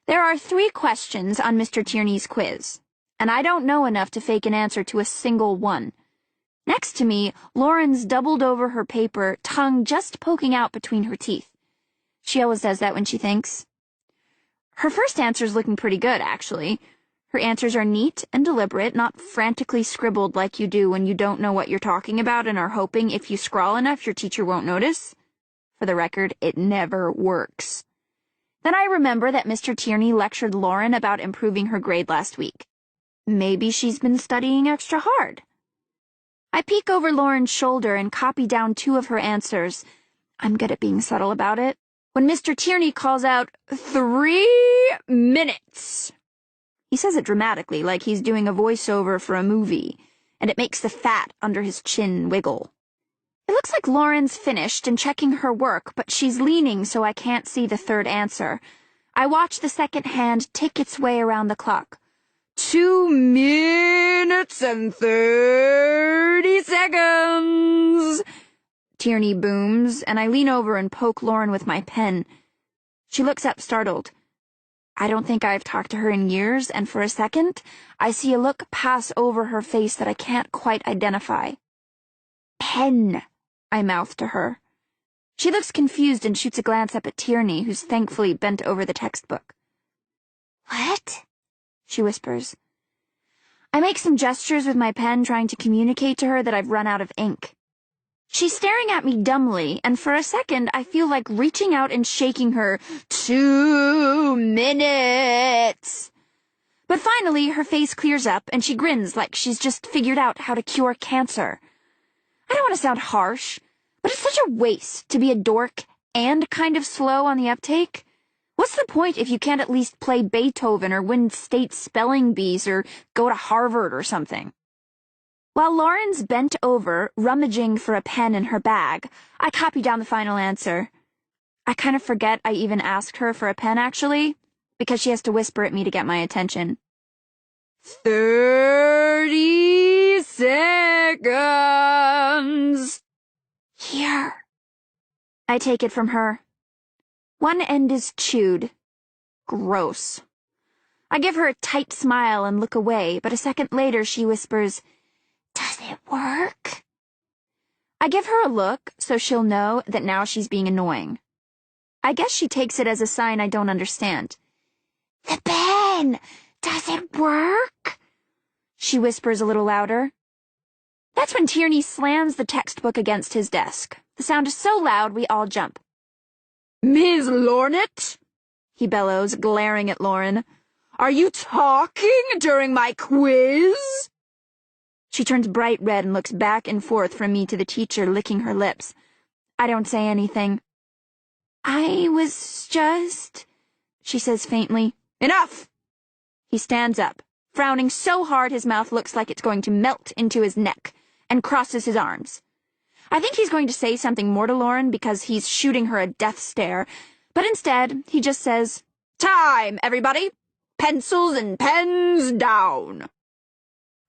There are 3 questions on Mr. Tierney's quiz, and I don't know enough to fake an answer to a single one. Next to me, Lauren's doubled over her paper, tongue just poking out between her teeth. She always does that when she thinks. Her first answer's looking pretty good, actually. Her answers are neat and deliberate, not frantically scribbled like you do when you don't know what you're talking about and are hoping if you scrawl enough your teacher won't notice. For the record, it never works. Then I remember that Mr. Tierney lectured Lauren about improving her grade last week. Maybe she's been studying extra hard. I peek over Lauren's shoulder and copy down 2 of her answers. I'm good at being subtle about it. When Mr. Tierney calls out, 3 minutes. He says it dramatically, like he's doing a voiceover for a movie, and it makes the fat under his chin wiggle. It looks like Lauren's finished and checking her work, but she's leaning so I can't see the 3rd answer. I watch the second hand tick its way around the clock. 2 minutes and 30 seconds. Tierney booms, and I lean over and poke Lauren with my pen. She looks up startled. I don't think I've talked to her in years, and for a second, I see a look pass over her face that I can't quite identify. Pen, I mouth to her. She looks confused and shoots a glance up at Tierney, who's thankfully bent over the textbook. What? She whispers. I make some gestures with my pen, trying to communicate to her that I've run out of ink. She's staring at me dumbly, and for a second I feel like reaching out and shaking her. 2 minutes! But finally her face clears up and she grins like she's just figured out how to cure cancer. I don't want to sound harsh, but it's such a waste to be a dork and kind of slow on the uptake. What's the point if you can't at least play Beethoven or win state spelling bees or go to Harvard or something? While Lauren's bent over, rummaging for a pen in her bag, I copy down the final answer. I kind of forget I even asked her for a pen, actually, because she has to whisper at me to get my attention. 30 seconds! Here. I take it from her. One end is chewed. Gross. I give her a tight smile and look away, but a second later she whispers, Does it work? I give her a look so she'll know that now she's being annoying. I guess she takes it as a sign I don't understand. The pen! Does it work? She whispers a little louder. That's when Tierney slams the textbook against his desk. The sound is so loud we all jump. Ms. Lornet? He bellows, glaring at Lauren. Are you talking during my quiz? She turns bright red and looks back and forth from me to the teacher, licking her lips. I don't say anything. I was just... she says faintly. Enough! He stands up, frowning so hard his mouth looks like it's going to melt into his neck, and crosses his arms. I think he's going to say something more to Lauren because he's shooting her a death stare, but instead he just says, Time, everybody! Pencils and pens down!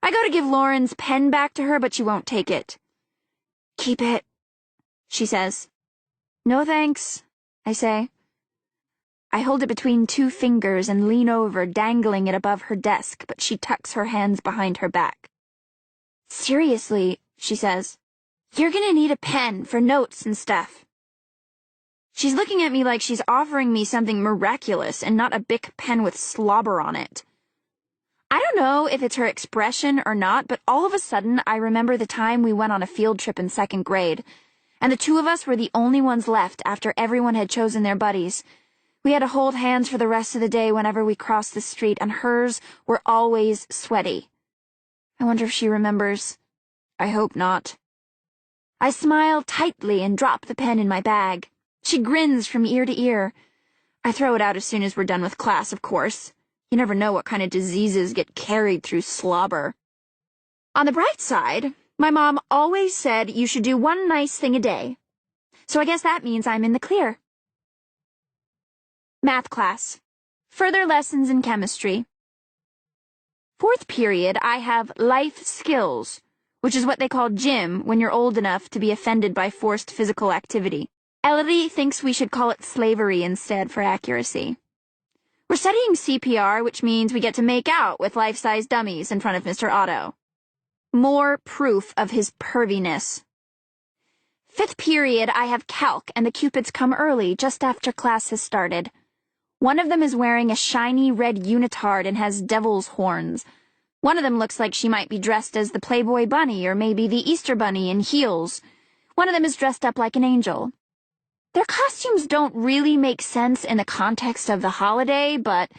I go to give Lauren's pen back to her, but she won't take it. Keep it, she says. No thanks, I say. I hold it between 2 fingers and lean over, dangling it above her desk, but she tucks her hands behind her back. Seriously, she says, you're gonna need a pen for notes and stuff. She's looking at me like she's offering me something miraculous and not a Bic pen with slobber on it. I don't know if it's her expression or not, but all of a sudden I remember the time we went on a field trip in 2nd grade, and the 2 of us were the only ones left after everyone had chosen their buddies. We had to hold hands for the rest of the day whenever we crossed the street, and hers were always sweaty. I wonder if she remembers. I hope not. I smile tightly and drop the pen in my bag. She grins from ear to ear. I throw it out as soon as we're done with class, of course. You never know what kind of diseases get carried through slobber. On the bright side, my mom always said you should do one nice thing a day. So I guess that means I'm in the clear. Math class. Further lessons in chemistry. 4th period, I have life skills, which is what they call gym when you're old enough to be offended by forced physical activity. Elodie thinks we should call it slavery instead for accuracy. We're studying CPR, which means we get to make out with life-size dummies in front of Mr. Otto. More proof of his perviness. 5th period, I have calc, and the cupids come early, just after class has started. One of them is wearing a shiny red unitard and has devil's horns. One of them looks like she might be dressed as the Playboy Bunny or maybe the Easter Bunny in heels. One of them is dressed up like an angel. Their costumes don't really make sense in the context of the holiday, but,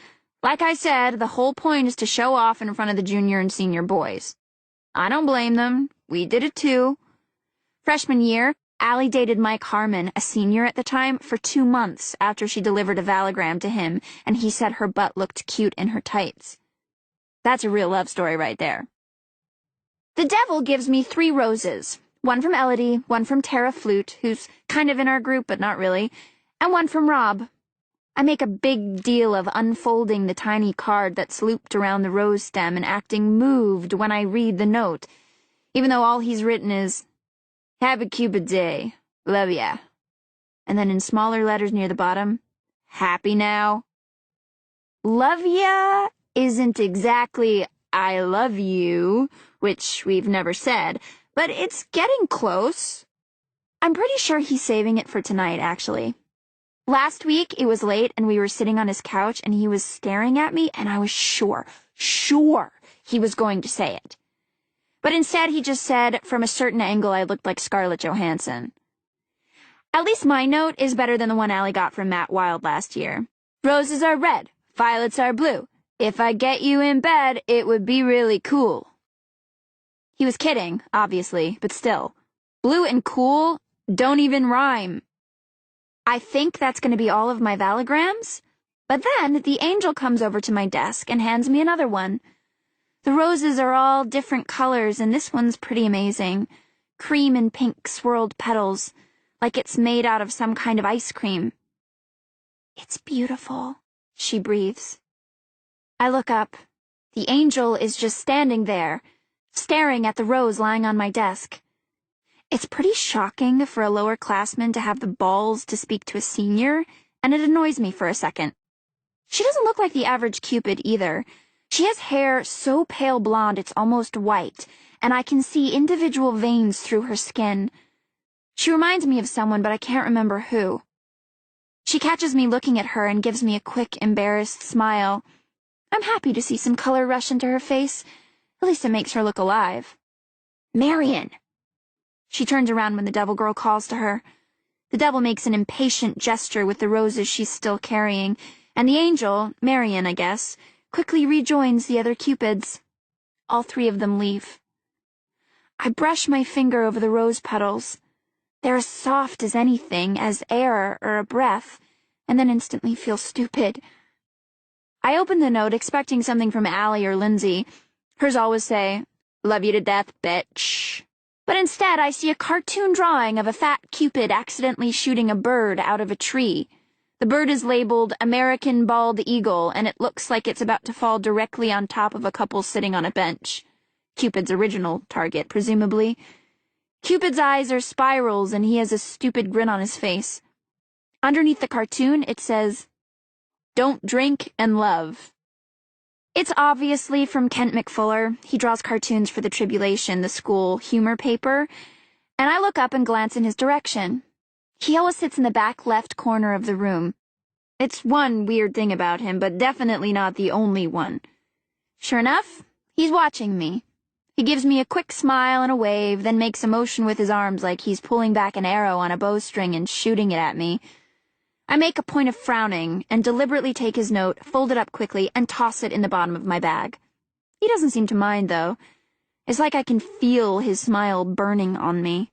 like I said, the whole point is to show off in front of the junior and senior boys. I don't blame them. We did it too. Freshman year, Allie dated Mike Harmon, a senior at the time, for 2 months after she delivered a valigram to him, and he said her butt looked cute in her tights. That's a real love story right there. The devil gives me 3 roses. One from Elodie, one from Tara Flute, who's kind of in our group but not really, and one from Rob. I make a big deal of unfolding the tiny card that's looped around the rose stem and acting moved when I read the note, even though all he's written is, "Have a Cupid day. Love ya." And then in smaller letters near the bottom, "Happy now?" Love ya isn't exactly I love you, which we've never said, but it's getting close. I'm pretty sure he's saving it for tonight, actually. Last week, it was late and we were sitting on his couch and he was staring at me and I was sure he was going to say it. But instead, he just said, from a certain angle, I looked like Scarlett Johansson. At least my note is better than the one Allie got from Matt Wilde last year. Roses are red, violets are blue. If I get you in bed, it would be really cool. He was kidding, obviously, but still. Blue and cool don't even rhyme. I think that's going to be all of my valigrams, but then the angel comes over to my desk and hands me another one. The roses are all different colors, and this one's pretty amazing. Cream and pink swirled petals, like it's made out of some kind of ice cream. "It's beautiful," she breathes. I look up. The angel is just standing there, staring at the rose lying on my desk. It's pretty shocking for a lower-classman to have the balls to speak to a senior, and it annoys me for a second. She doesn't look like the average Cupid either. She has hair so pale blonde it's almost white, and I can see individual veins through her skin. She reminds me of someone, but I can't remember who. She catches me looking at her and gives me a quick, embarrassed smile. I'm happy to see some color rush into her face. At least it makes her look alive. "Marion!" She turns around when the devil girl calls to her. The devil makes an impatient gesture with the roses she's still carrying, and the angel, Marion, I guess, quickly rejoins the other cupids. All 3 of them leave. I brush my finger over the rose petals. They're as soft as anything, as air or a breath, and then instantly feel stupid. I open the note expecting something from Allie or Lindsay. Hers always say, "Love you to death, bitch." But instead, I see a cartoon drawing of a fat Cupid accidentally shooting a bird out of a tree. The bird is labeled American Bald Eagle, and it looks like it's about to fall directly on top of a couple sitting on a bench. Cupid's original target, presumably. Cupid's eyes are spirals, and he has a stupid grin on his face. Underneath the cartoon, it says, "Don't drink and love." It's obviously from Kent McFuller. He draws cartoons for The Tribulation, the school humor paper, and I look up and glance in his direction. He always sits in the back left corner of the room. It's one weird thing about him, but definitely not the only one. Sure enough, he's watching me. He gives me a quick smile and a wave, then makes a motion with his arms like he's pulling back an arrow on a bowstring and shooting it at me. I make a point of frowning and deliberately take his note, fold it up quickly, and toss it in the bottom of my bag. He doesn't seem to mind, though. It's like I can feel his smile burning on me.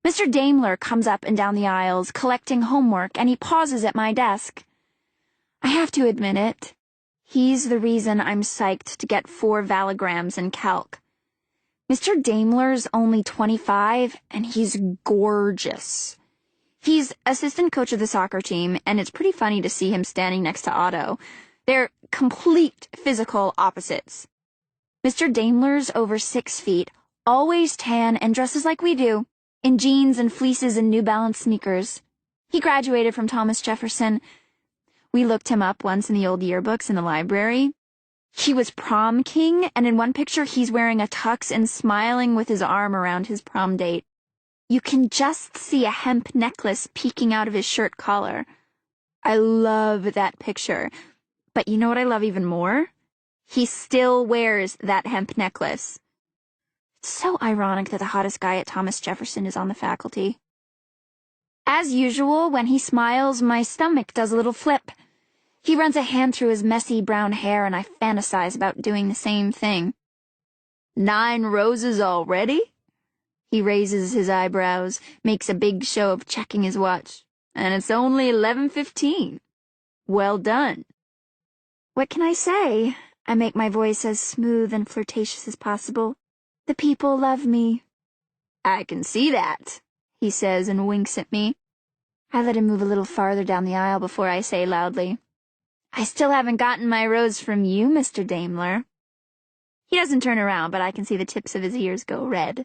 Mr. Daimler comes up and down the aisles, collecting homework, and he pauses at my desk. I have to admit it. He's the reason I'm psyched to get 4 valigrams in calc. Mr. Daimler's only 25, and he's gorgeous. He's assistant coach of the soccer team, and it's pretty funny to see him standing next to Otto. They're complete physical opposites. Mr. Daimler's over 6 feet, always tan, and dresses like we do, in jeans and fleeces and New Balance sneakers. He graduated from Thomas Jefferson. We looked him up once in the old yearbooks in the library. He was prom king, and in one picture he's wearing a tux and smiling with his arm around his prom date. You can just see a hemp necklace peeking out of his shirt collar. I love that picture. But you know what I love even more? He still wears that hemp necklace. It's so ironic that the hottest guy at Thomas Jefferson is on the faculty. As usual, when he smiles, my stomach does a little flip. He runs a hand through his messy brown hair, and I fantasize about doing the same thing. 9 roses already? He raises his eyebrows, makes a big show of checking his watch. And it's only 11:15. Well done. What can I say? I make my voice as smooth and flirtatious as possible. The people love me. I can see that, he says and winks at me. I let him move a little farther down the aisle before I say loudly, I still haven't gotten my rose from you, Mr. Daimler. He doesn't turn around, but I can see the tips of his ears go red.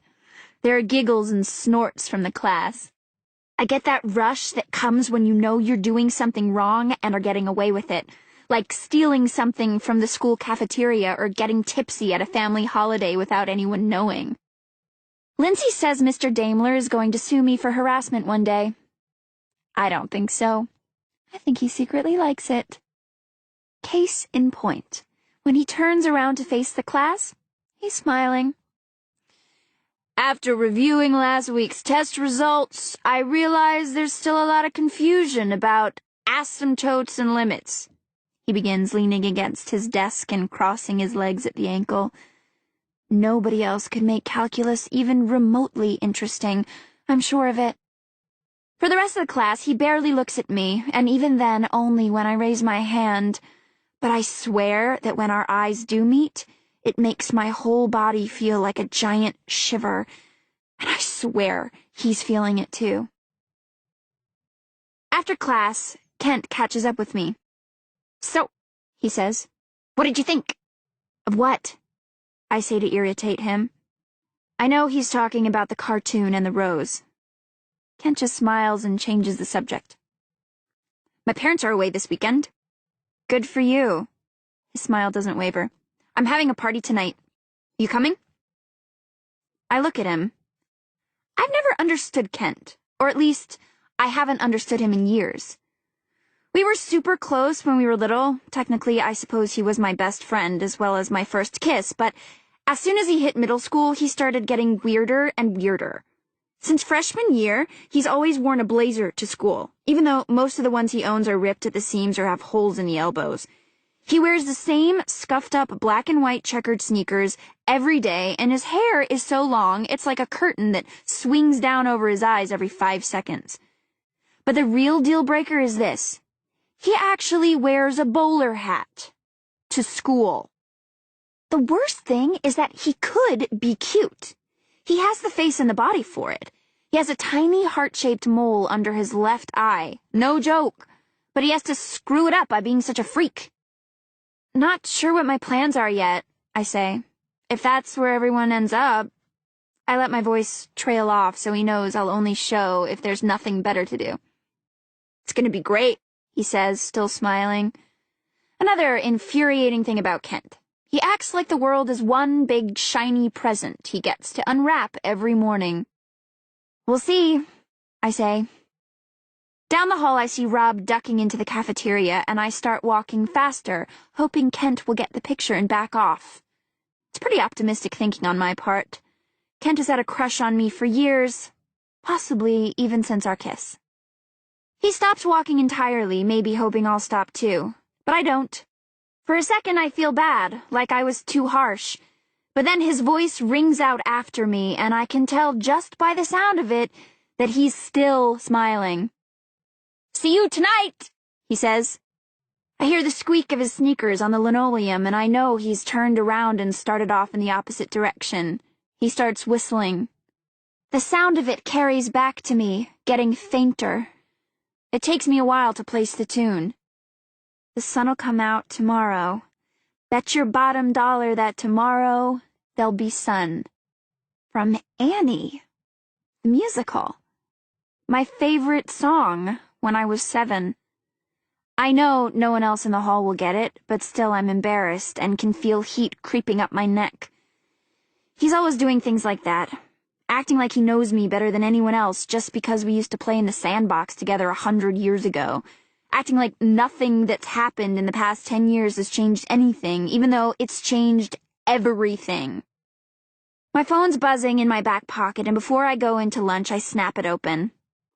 There are giggles and snorts from the class. I get that rush that comes when you know you're doing something wrong and are getting away with it, like stealing something from the school cafeteria or getting tipsy at a family holiday without anyone knowing. Lindsay says Mr. Daimler is going to sue me for harassment one day. I don't think so. I think he secretly likes it. Case in point, when he turns around to face the class, he's smiling. After reviewing last week's test results, I realize there's still a lot of confusion about asymptotes and limits. He begins, leaning against his desk and crossing his legs at the ankle. Nobody else could make calculus even remotely interesting, I'm sure of it. For the rest of the class, he barely looks at me, and even then only when I raise my hand. But I swear that when our eyes do meet, it makes my whole body feel like a giant shiver, and I swear he's feeling it too. After class, Kent catches up with me. So, he says, what did you think? Of what? I say to irritate him. I know he's talking about the cartoon and the rose. Kent just smiles and changes the subject. My parents are away this weekend. Good for you. His smile doesn't waver. I'm having a party tonight. You coming? I look at him. I've never understood Kent, or at least, I haven't understood him in years. We were super close when we were little. Technically, I suppose he was my best friend as well as my first kiss, but as soon as he hit middle school, he started getting weirder and weirder. Since freshman year, he's always worn a blazer to school, even though most of the ones he owns are ripped at the seams or have holes in the elbows. He wears the same scuffed-up black and white checkered sneakers every day, and his hair is so long it's like a curtain that swings down over his eyes every 5 seconds. But the real deal-breaker is this. He actually wears a bowler hat to school. The worst thing is that he could be cute. He has the face and the body for it. He has a tiny heart-shaped mole under his left eye. No joke. But he has to screw it up by being such a freak. Not sure what my plans are yet, I say. If that's where everyone ends up. I let my voice trail off so he knows I'll only show if there's nothing better to do. It's gonna be great, he says, still smiling. Another infuriating thing about Kent. He acts like the world is one big shiny present he gets to unwrap every morning. We'll see, I say. Down the hall I see Rob ducking into the cafeteria, and I start walking faster, hoping Kent will get the picture and back off. It's pretty optimistic thinking on my part. Kent has had a crush on me for years, possibly even since our kiss. He stops walking entirely, maybe hoping I'll stop too, but I don't. For a second I feel bad, like I was too harsh, but then his voice rings out after me, and I can tell just by the sound of it that he's still smiling. See you tonight, he says. I hear the squeak of his sneakers on the linoleum, and I know he's turned around and started off in the opposite direction. He starts whistling. The sound of it carries back to me, getting fainter. It takes me a while to place the tune. The sun'll come out tomorrow. Bet your bottom dollar that tomorrow there'll be sun. From Annie, the musical. My favorite song when I was 7. I know no one else in the hall will get it, but still I'm embarrassed and can feel heat creeping up my neck. He's always doing things like that, acting like he knows me better than anyone else just because we used to play in the sandbox together 100 years ago, acting like nothing that's happened in the past 10 years has changed anything, even though it's changed everything. My phone's buzzing in my back pocket, and before I go into lunch, I snap it open.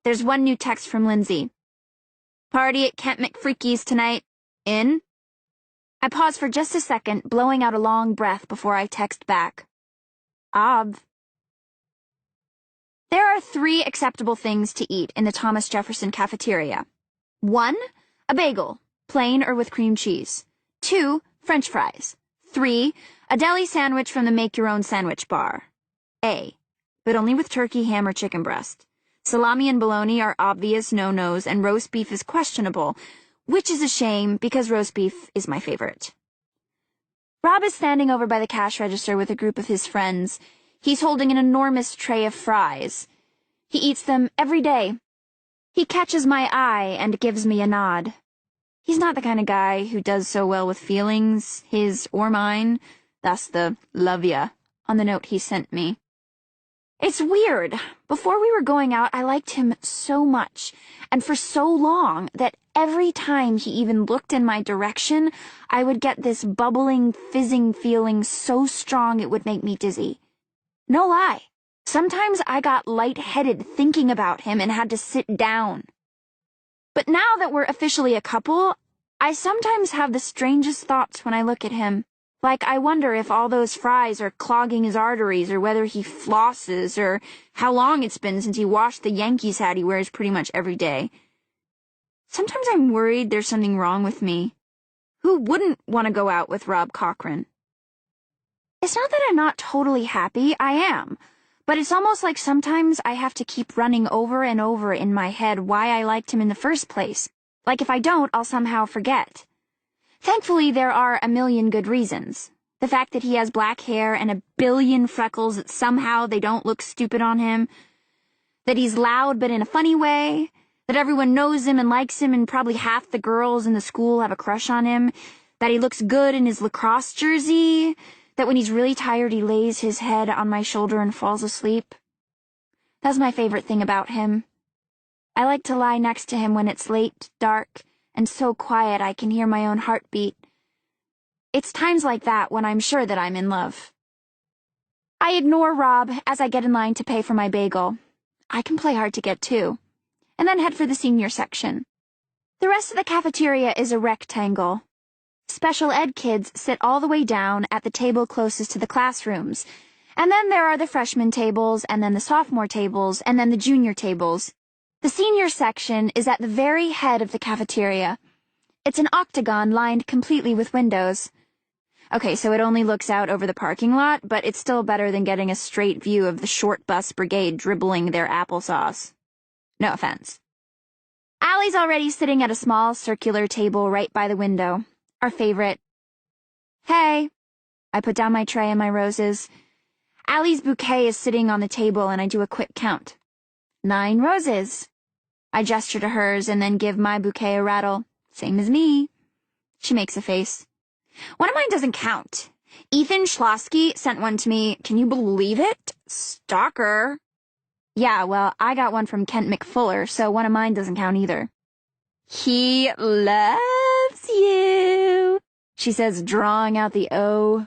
There's one new text from Lindsay. Party at Kent McFreaky's tonight. In? I pause for just a second, blowing out a long breath before I text back. Ob. There are 3 acceptable things to eat in the Thomas Jefferson cafeteria. 1, a bagel, plain or with cream cheese. 2, French fries. 3, a deli sandwich from the make-your-own sandwich bar. A, but only with turkey, ham, or chicken breast. Salami and bologna are obvious no-nos, and roast beef is questionable, which is a shame because roast beef is my favorite. Rob is standing over by the cash register with a group of his friends. He's holding an enormous tray of fries. He eats them every day. He catches my eye and gives me a nod. He's not the kind of guy who does so well with feelings, his or mine, thus the love ya on the note he sent me. It's weird. Before we were going out, I liked him so much, and for so long, that every time he even looked in my direction, I would get this bubbling, fizzing feeling so strong it would make me dizzy. No lie. Sometimes I got lightheaded thinking about him and had to sit down. But now that we're officially a couple, I sometimes have the strangest thoughts when I look at him. Like, I wonder if all those fries are clogging his arteries, or whether he flosses, or how long it's been since he washed the Yankees hat he wears pretty much every day. Sometimes I'm worried there's something wrong with me. Who wouldn't want to go out with Rob Cochran? It's not that I'm not totally happy, I am. But it's almost like sometimes I have to keep running over and over in my head why I liked him in the first place. Like if I don't, I'll somehow forget. Thankfully, there are a million good reasons. The fact that he has black hair and a billion freckles that somehow they don't look stupid on him. That he's loud but in a funny way. That everyone knows him and likes him and probably half the girls in the school have a crush on him. That he looks good in his lacrosse jersey. That when he's really tired he lays his head on my shoulder and falls asleep. That's my favorite thing about him. I like to lie next to him when it's late, dark, and so quiet I can hear my own heartbeat. It's times like that when I'm sure that I'm in love. I ignore Rob as I get in line to pay for my bagel. I can play hard to get too. And then head for the senior section. The rest of the cafeteria is a rectangle. Special ed kids sit all the way down at the table closest to the classrooms. And then there are the freshman tables, and then the sophomore tables, and then the junior tables. The senior section is at the very head of the cafeteria. It's an octagon lined completely with windows. Okay, so it only looks out over the parking lot, but it's still better than getting a straight view of the short bus brigade dribbling their applesauce. No offense. Allie's already sitting at a small circular table right by the window. Our favorite. Hey. I put down my tray and my roses. Allie's bouquet is sitting on the table and I do a quick count. 9 roses. I gesture to hers and then give my bouquet a rattle. Same as me. She makes a face. One of mine doesn't count. Ethan Schlosky sent one to me. Can you believe it? Stalker. Yeah, well, I got one from Kent McFuller, so one of mine doesn't count either. He loves you, she says, drawing out the O.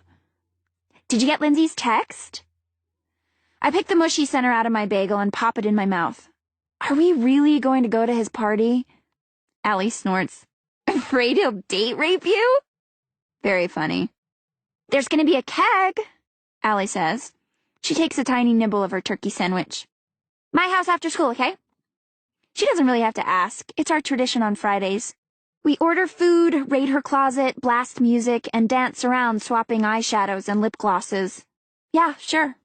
Did you get Lindsay's text? I pick the mushy center out of my bagel and pop it in my mouth. Are we really going to go to his party? Allie snorts. Afraid he'll date rape you? Very funny. There's going to be a keg, Allie says. She takes a tiny nibble of her turkey sandwich. My house after school, okay? She doesn't really have to ask. It's our tradition on Fridays. We order food, raid her closet, blast music, and dance around swapping eyeshadows and lip glosses. Yeah, sure.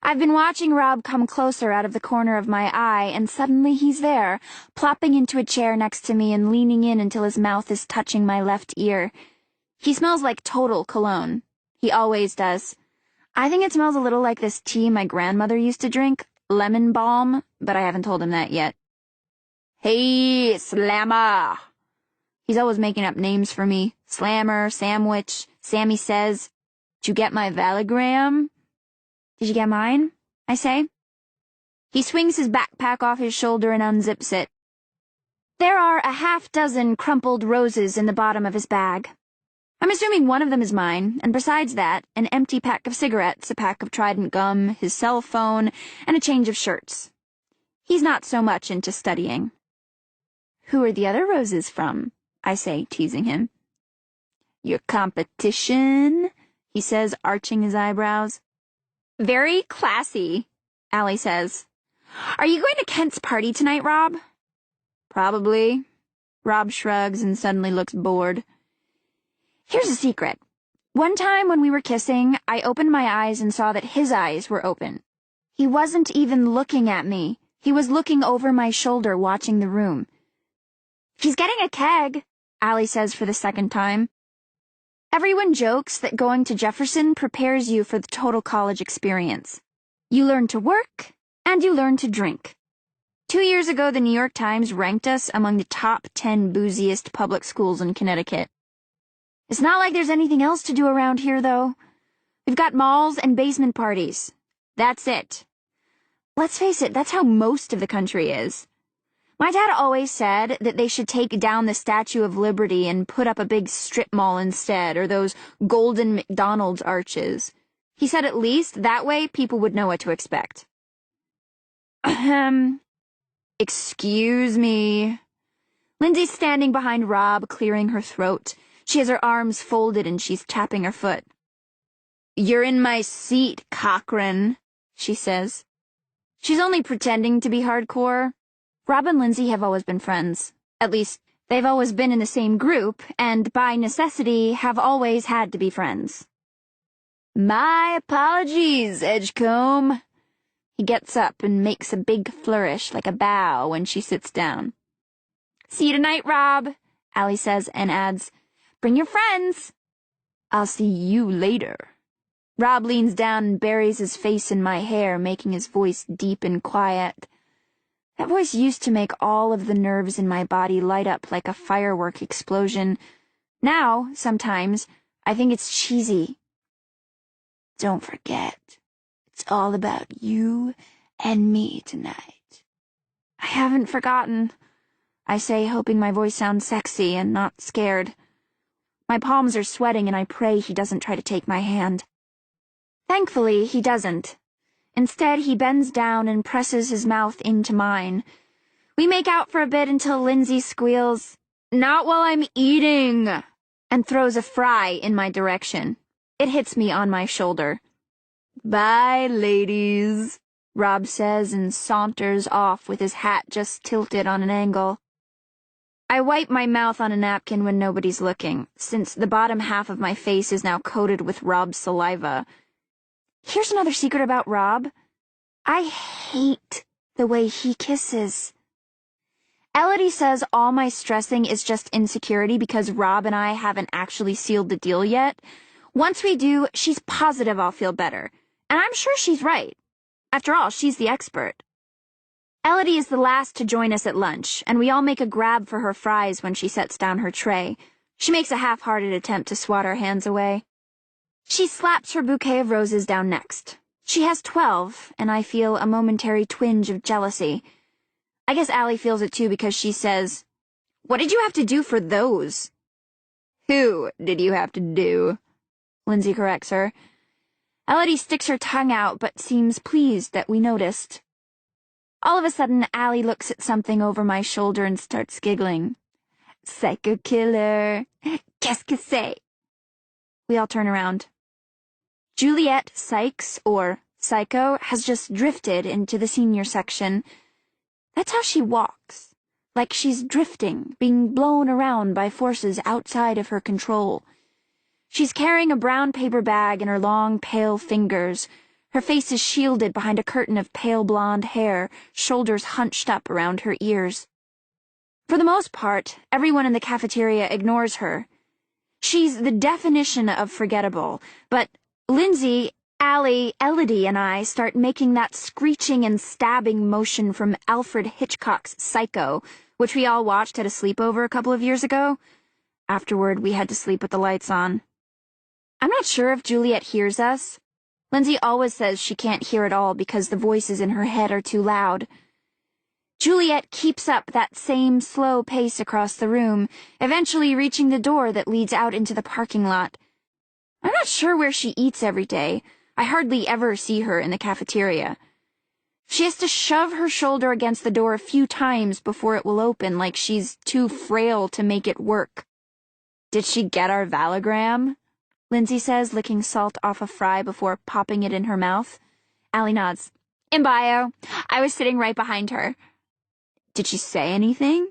I've been watching Rob come closer out of the corner of my eye, and suddenly he's there, plopping into a chair next to me and leaning in until his mouth is touching my left ear. He smells like total cologne. He always does. I think it smells a little like this tea my grandmother used to drink, lemon balm, but I haven't told him that yet. Hey, Slammer! He's always making up names for me. Slammer, Sandwich, Sammy Says. Did you get my valigram? Did you get mine? I say. He swings his backpack off his shoulder and unzips it. There are a half-dozen crumpled roses in the bottom of his bag. I'm assuming one of them is mine, and besides that, an empty pack of cigarettes, a pack of Trident gum, his cell phone, and a change of shirts. He's not so much into studying. Who are the other roses from? I say, teasing him. Your competition, he says, arching his eyebrows. Very classy, Allie says. Are you going to Kent's party tonight, Rob? Probably. Rob shrugs and suddenly looks bored. Here's a secret. One time when we were kissing, I opened my eyes and saw that his eyes were open. He wasn't even looking at me. He was looking over my shoulder, watching the room. He's getting a keg, Allie says for the second time. Everyone jokes that going to Jefferson prepares you for the total college experience. You learn to work, and you learn to drink. 2 years ago, the New York Times ranked us among the top 10 booziest public schools in Connecticut. It's not like there's anything else to do around here, though. We've got malls and basement parties. That's it. Let's face it, that's how most of the country is. My dad always said that they should take down the Statue of Liberty and put up a big strip mall instead, or those golden McDonald's arches. He said at least that way people would know what to expect. Excuse me. Lindsay's standing behind Rob, clearing her throat. She has her arms folded and she's tapping her foot. You're in my seat, Cochran, she says. She's only pretending to be hardcore. Rob and Lindsay have always been friends. At least, they've always been in the same group, and by necessity have always had to be friends. My apologies, Edgecombe. He gets up and makes a big flourish like a bow when she sits down. See you tonight, Rob, Allie says and adds, bring your friends. I'll see you later. Rob leans down and buries his face in my hair, making his voice deep and quiet. That voice used to make all of the nerves in my body light up like a firework explosion. Now, sometimes, I think it's cheesy. Don't forget. It's all about you and me tonight. I haven't forgotten, I say, hoping my voice sounds sexy and not scared. My palms are sweating and I pray he doesn't try to take my hand. Thankfully, he doesn't. Instead, he bends down and presses his mouth into mine. We make out for a bit until Lindsay squeals, "Not while I'm eating," and throws a fry in my direction. It hits me on my shoulder. Bye, ladies, Rob says and saunters off with his hat just tilted on an angle. I wipe my mouth on a napkin when nobody's looking, since the bottom half of my face is now coated with Rob's saliva. Here's another secret about Rob. I hate the way he kisses. Elodie says all my stressing is just insecurity because Rob and I haven't actually sealed the deal yet. Once we do, she's positive I'll feel better. And I'm sure she's right. After all, she's the expert. Elodie is the last to join us at lunch, and we all make a grab for her fries when she sets down her tray. She makes a half-hearted attempt to swat our hands away. She slaps her bouquet of roses down next. She has 12, and I feel a momentary twinge of jealousy. I guess Allie feels it too because she says, "What did you have to do for those?" "Who did you have to do?" Lindsay corrects her. Elodie sticks her tongue out but seems pleased that we noticed. All of a sudden, Allie looks at something over my shoulder and starts giggling. Psycho killer. Qu'est-ce que c'est? We all turn around. Juliet Sykes, or Psycho, has just drifted into the senior section. That's how she walks, like she's drifting, being blown around by forces outside of her control. She's carrying a brown paper bag in her long, pale fingers. Her face is shielded behind a curtain of pale blonde hair, shoulders hunched up around her ears. For the most part, everyone in the cafeteria ignores her. She's the definition of forgettable, but Lindsay, Allie, Elodie, and I start making that screeching and stabbing motion from Alfred Hitchcock's Psycho which we all watched at a sleepover a couple of years ago. Afterward, we had to sleep with the lights on. I'm not sure if Juliet hears us. Lindsay always says she can't hear at all because the voices in her head are too loud. Juliet keeps up that same slow pace across the room, eventually reaching the door that leads out into the parking lot. I'm not sure where she eats every day. I hardly ever see her in the cafeteria. She has to shove her shoulder against the door a few times before it will open, like she's too frail to make it work. "Did she get our valogram?" Lindsay says, licking salt off a fry before popping it in her mouth. Allie nods. "In bio. I was sitting right behind her." "Did she say anything?"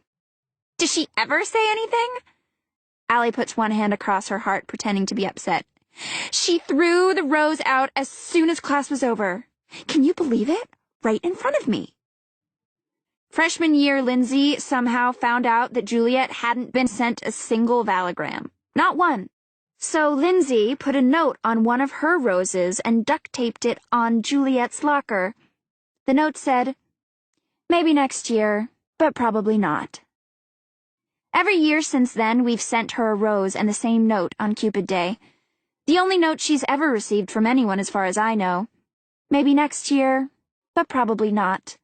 "Does she ever say anything?" Allie puts one hand across her heart, pretending to be upset. "She threw the rose out as soon as class was over. Can you believe it? Right in front of me." Freshman year, Lindsay somehow found out that Juliet hadn't been sent a single valogram. Not one. So Lindsay put a note on one of her roses and duct-taped it on Juliet's locker. The note said, "Maybe next year, but probably not." Every year since then, we've sent her a rose and the same note on Cupid Day. The only note she's ever received from anyone as far as I know. Maybe next year, but probably not.